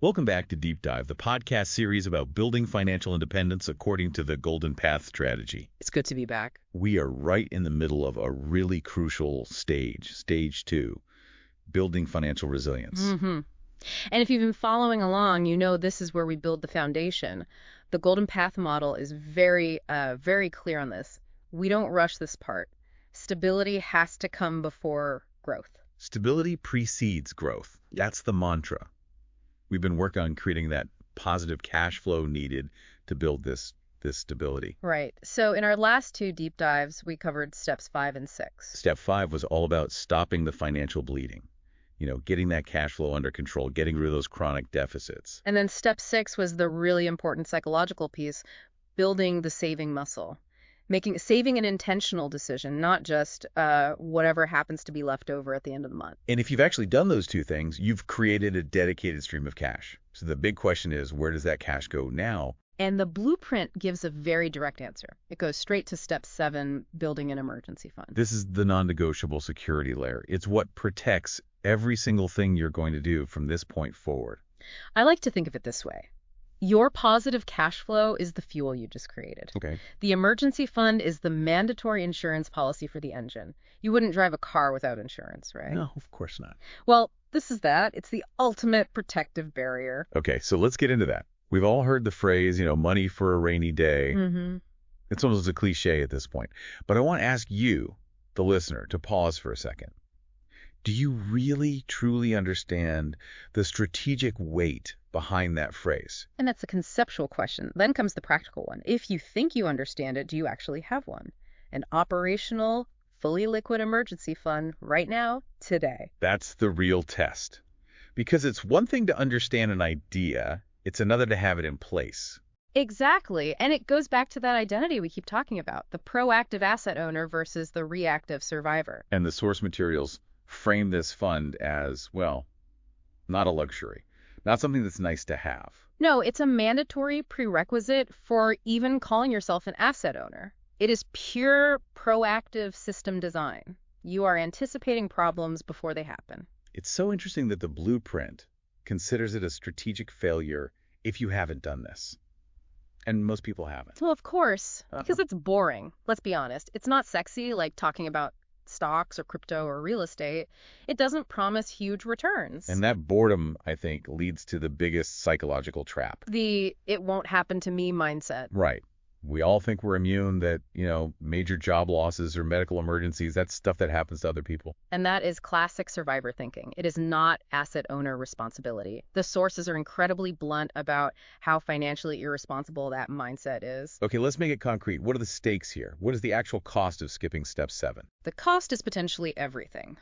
Welcome back to Deep Dive, the podcast series about building financial independence according to the Golden Path strategy. It's good to be back. We are right in the middle of a really crucial stage 2, building financial resilience. And if you've been following along, you know this is where we build the foundation. The Golden Path model is very clear on this. We don't rush this part. Stability has to come before growth. Stability precedes growth. That's the mantra. We've been working on creating that positive cash flow needed to build this stability. Right. So in our last two deep dives, we covered steps 5 and 6. Step 5 was all about stopping the financial bleeding. Getting that cash flow under control, getting rid of those chronic deficits. And then step 6 was the really important psychological piece, building the saving muscle. Saving an intentional decision, not just whatever happens to be left over at the end of the month. And if you've actually done those two things, you've created a dedicated stream of cash. So the big question is, where does that cash go now? And the blueprint gives a very direct answer. It goes straight to step 7, building an emergency fund. This is the non-negotiable security layer. It's what protects every single thing you're going to do from this point forward. I like to think of it this way. Your positive cash flow is the fuel you just created. Okay. The emergency fund is the mandatory insurance policy for the engine. You wouldn't drive a car without insurance, right? No, of course not. Well, this is that. It's the ultimate protective barrier. Okay, so let's get into that. We've all heard the phrase, money for a rainy day. It's almost a cliche at this point. But I want to ask you, the listener, to pause for a second. Do you really, truly understand the strategic weight behind that phrase? And that's a conceptual question. Then comes the practical one. If you think you understand it, do you actually have one? An operational, fully liquid emergency fund right now, today. That's the real test. Because it's one thing to understand an idea, it's another to have it in place. Exactly. And it goes back to that identity we keep talking about, the proactive asset owner versus the reactive survivor. And the source materials frame this fund as, well, not a luxury, not something that's nice to have. No, it's a mandatory prerequisite for even calling yourself an asset owner. It is pure proactive system design. You are anticipating problems before they happen. It's so interesting that the blueprint considers it a strategic failure if you haven't done this. And most people haven't. Well, of course, because it's boring. Let's be honest. It's not sexy like talking about stocks or crypto or real estate. It doesn't promise huge returns. And that boredom, I think, leads to the biggest psychological trap. The "it won't happen to me" mindset. Right. We all think we're immune, that, major job losses or medical emergencies, that's stuff that happens to other people. And that is classic survivor thinking. It is not asset owner responsibility. The sources are incredibly blunt about how financially irresponsible that mindset is. Okay, let's make it concrete. What are the stakes here? What is the actual cost of skipping step 7? The cost is potentially everything.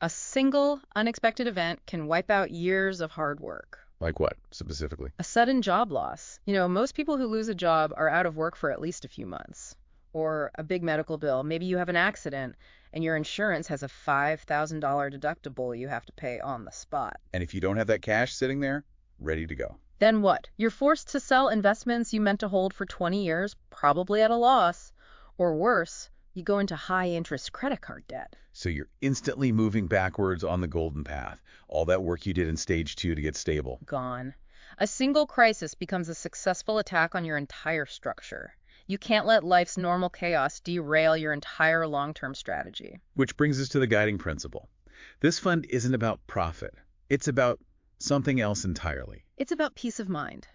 A single unexpected event can wipe out years of hard work. Like what, specifically? A sudden job loss. Most people who lose a job are out of work for at least a few months. Or a big medical bill. Maybe you have an accident and your insurance has a $5,000 deductible you have to pay on the spot. And if you don't have that cash sitting there, ready to go. Then what? You're forced to sell investments you meant to hold for 20 years, probably at a loss. Or worse, you go into high-interest credit card debt. So you're instantly moving backwards on the golden path. All that work you did in stage 2 to get stable. Gone. A single crisis becomes a successful attack on your entire structure. You can't let life's normal chaos derail your entire long-term strategy. Which brings us to the guiding principle. This fund isn't about profit. It's about something else entirely. It's about peace of mind.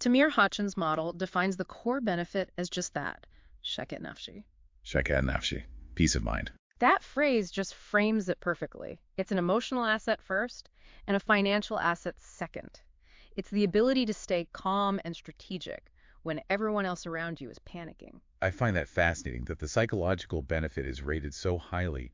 Tamir Hotchin's model defines the core benefit as just that, sheket nafshi. Sheket nafshi, peace of mind. That phrase just frames it perfectly. It's an emotional asset first and a financial asset second. It's the ability to stay calm and strategic when everyone else around you is panicking. I find that fascinating that the psychological benefit is rated so highly.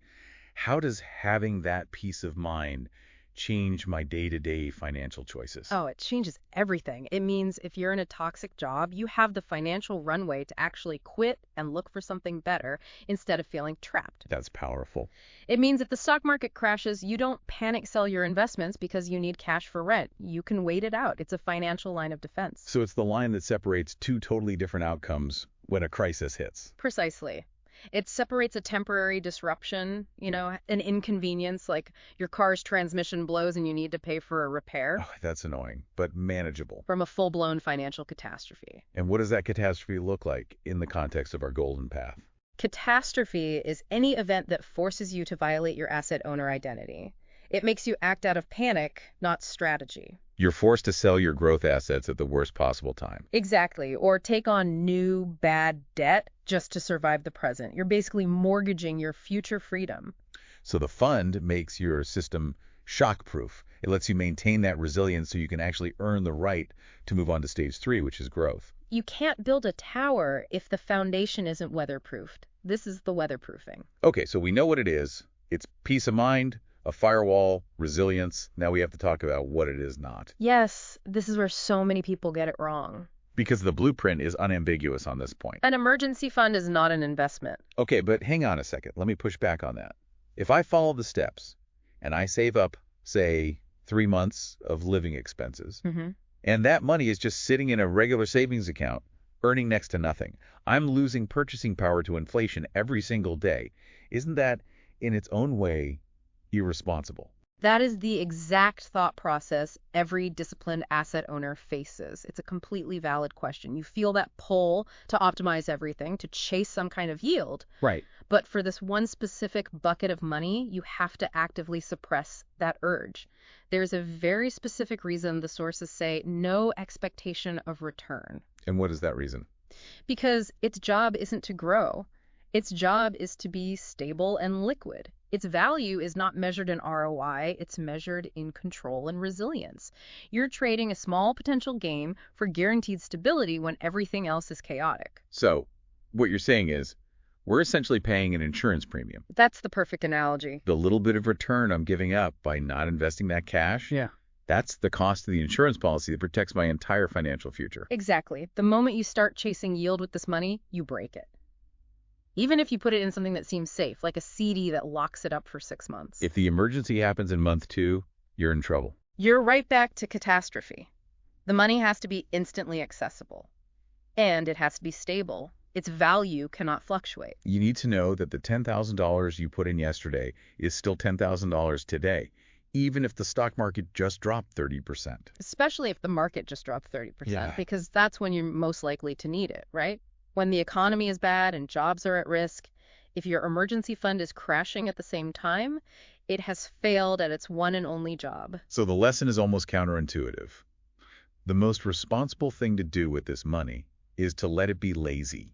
How does having that peace of mind change my day-to-day financial choices? Oh, it changes everything. It means if you're in a toxic job, you have the financial runway to actually quit and look for something better instead of feeling trapped. That's powerful. It means if the stock market crashes, you don't panic sell your investments because you need cash for rent. You can wait it out. It's a financial line of defense. So it's the line that separates two totally different outcomes when a crisis hits. Precisely. It separates a temporary disruption, an inconvenience, like your car's transmission blows and you need to pay for a repair, Oh, that's annoying, but manageable. from a full-blown financial catastrophe. And what does that catastrophe look like in the context of our golden path? Catastrophe is any event that forces you to violate your asset owner identity. It makes you act out of panic, not strategy. You're forced to sell your growth assets at the worst possible time. Exactly. Or take on new, bad debt just to survive the present. You're basically mortgaging your future freedom. So the fund makes your system shock-proof. It lets you maintain that resilience so you can actually earn the right to move on to stage 3, which is growth. You can't build a tower if the foundation isn't weatherproofed. This is the weatherproofing. Okay, so we know what it is. It's peace of mind, a firewall, resilience. Now we have to talk about what it is not. Yes, this is where so many people get it wrong. Because the blueprint is unambiguous on this point. An emergency fund is not an investment. Okay, but hang on a second. Let me push back on that. If I follow the steps and I save up, say, 3 months of living expenses, and that money is just sitting in a regular savings account, earning next to nothing, I'm losing purchasing power to inflation every single day. Isn't that, in its own way, irresponsible? That is the exact thought process every disciplined asset owner faces. It's a completely valid question. You feel that pull to optimize everything, to chase some kind of yield. Right. But for this one specific bucket of money, you have to actively suppress that urge. There's a very specific reason the sources say no expectation of return. And what is that reason? Because its job isn't to grow. Its job is to be stable and liquid. Its value is not measured in ROI, it's measured in control and resilience. You're trading a small potential gain for guaranteed stability when everything else is chaotic. So, what you're saying is, we're essentially paying an insurance premium. That's the perfect analogy. The little bit of return I'm giving up by not investing that cash, that's the cost of the insurance policy that protects my entire financial future. Exactly. The moment you start chasing yield with this money, you break it. Even if you put it in something that seems safe, like a CD that locks it up for 6 months. If the emergency happens in month 2, you're in trouble. You're right back to catastrophe. The money has to be instantly accessible. And it has to be stable. Its value cannot fluctuate. You need to know that the $10,000 you put in yesterday is still $10,000 today, even if the stock market just dropped 30%. Especially if the market just dropped 30%, because that's when you're most likely to need it, right? When the economy is bad and jobs are at risk, if your emergency fund is crashing at the same time, it has failed at its one and only job. So the lesson is almost counterintuitive. The most responsible thing to do with this money is to let it be lazy,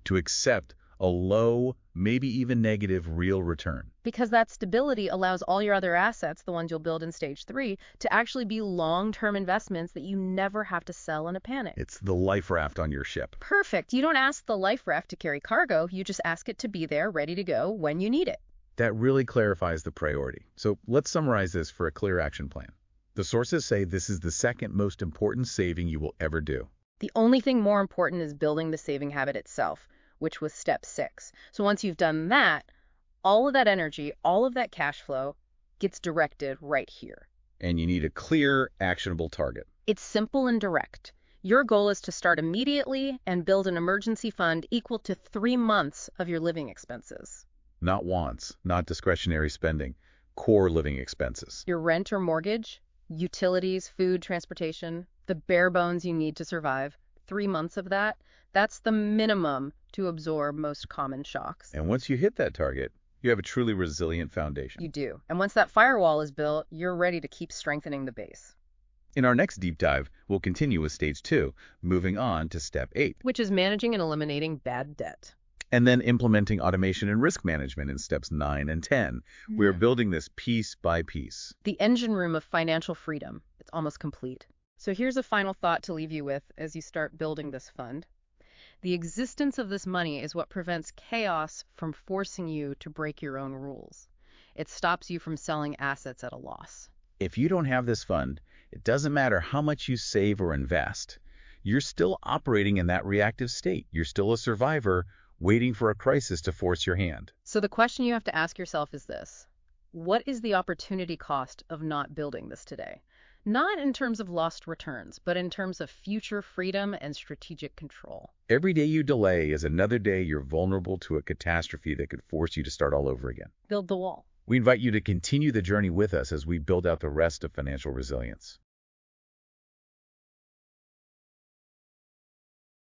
to accept a low, maybe even negative real return. Because that stability allows all your other assets, the ones you'll build in stage 3, to actually be long-term investments that you never have to sell in a panic. It's the life raft on your ship. Perfect. You don't ask the life raft to carry cargo, you just ask it to be there, ready to go when you need it. That really clarifies the priority. So let's summarize this for a clear action plan. The sources say this is the second most important saving you will ever do. The only thing more important is building the saving habit itself, which was step 6. So once you've done that, all of that energy, all of that cash flow gets directed right here. And you need a clear, actionable target. It's simple and direct. Your goal is to start immediately and build an emergency fund equal to 3 months of your living expenses. Not wants, not discretionary spending, core living expenses. Your rent or mortgage, utilities, food, transportation, the bare bones you need to survive. 3 months of that, that's the minimum to absorb most common shocks. And once you hit that target, you have a truly resilient foundation. You do. And once that firewall is built, you're ready to keep strengthening the base. In our next deep dive, we'll continue with stage 2, moving on to step 8. Which is managing and eliminating bad debt. And then implementing automation and risk management in steps 9 and 10. We're building this piece by piece. The engine room of financial freedom. It's almost complete. So here's a final thought to leave you with as you start building this fund. The existence of this money is what prevents chaos from forcing you to break your own rules. It stops you from selling assets at a loss. If you don't have this fund, it doesn't matter how much you save or invest. You're still operating in that reactive state. You're still a survivor waiting for a crisis to force your hand. So the question you have to ask yourself is this. What is the opportunity cost of not building this today? Not in terms of lost returns, but in terms of future freedom and strategic control. Every day you delay is another day you're vulnerable to a catastrophe that could force you to start all over again. Build the wall. We invite you to continue the journey with us as we build out the rest of financial resilience.